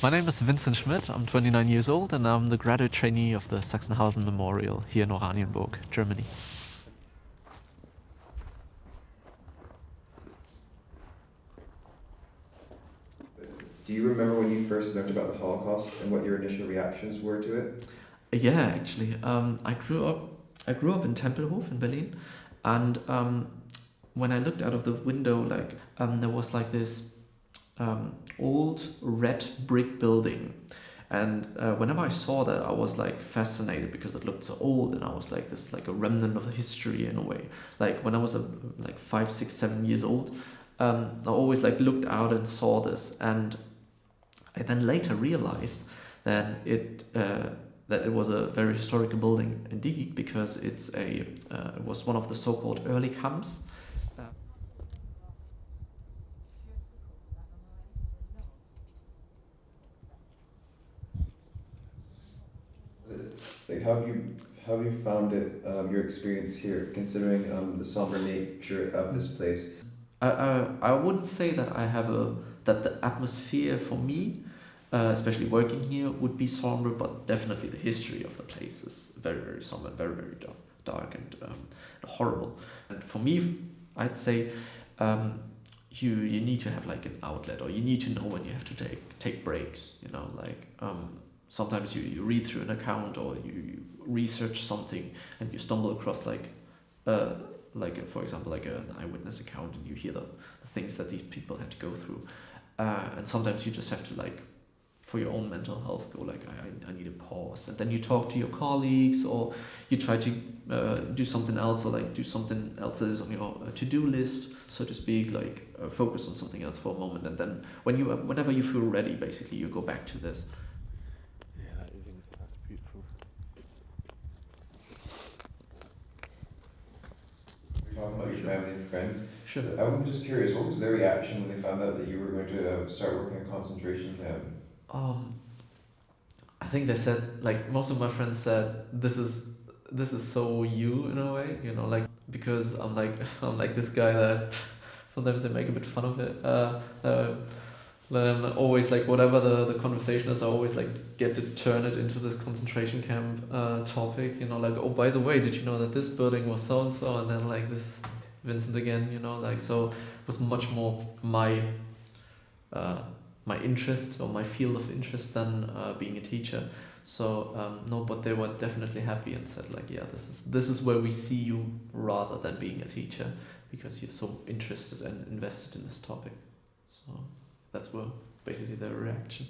My name is Vincent Schmidt. I'm 29 years old and I'm the graduate trainee of the Sachsenhausen Memorial here in Oranienburg, Germany. Do you remember when you first learned about the Holocaust and what your initial reactions were to it? Yeah, actually, I grew up in Tempelhof in Berlin, and when I looked out of the window, there was like this old red brick building. And whenever I saw that, I was like fascinated because it looked so old, and I was like this like a remnant of the history in a way. Like when I was like 5, 6, 7 years old, I always like looked out and saw this, and I then later realized that it was a very historical building indeed, because it was one of the so-called early camps. Like, how have you found it, your experience here, considering the somber nature of this place? I wouldn't say that that the atmosphere for me, especially working here, would be somber, but definitely the history of the place is very, very somber, very, very dark and horrible. And for me, I'd say you need to have like an outlet, or you need to know when you have to take breaks. Sometimes you read through an account, or you research something and you stumble across uh, for example, like an eyewitness account, and you hear the things that these people had to go through, and sometimes you just have to, like, for your own mental health, go like, I need a pause, and then you talk to your colleagues, or you try to do something else, or like do something else that is on your to-do list, so to speak, like focus on something else for a moment, and then whenever you feel ready, basically you go back to this. Yeah, that's beautiful. You're talking about your family and friends. Sure. I'm just curious, what was their reaction when they found out that you were going to start working in a concentration camp? Um, I think they said, like, most of my friends said, this is so you in a way, like, because I'm like I'm like this guy that sometimes they make a bit fun of it. Then always, like, whatever the conversation is, I always like get to turn it into this concentration camp topic. Like, oh, by the way, did you know that this building was so and so, and then like this Vincent again. Like, so it was much more uh, my interest, or my field of interest, than being a teacher. So no, but they were definitely happy and said, like, yeah, this is where we see you, rather than being a teacher, because you're so interested and invested in this topic. So that's where basically their reaction.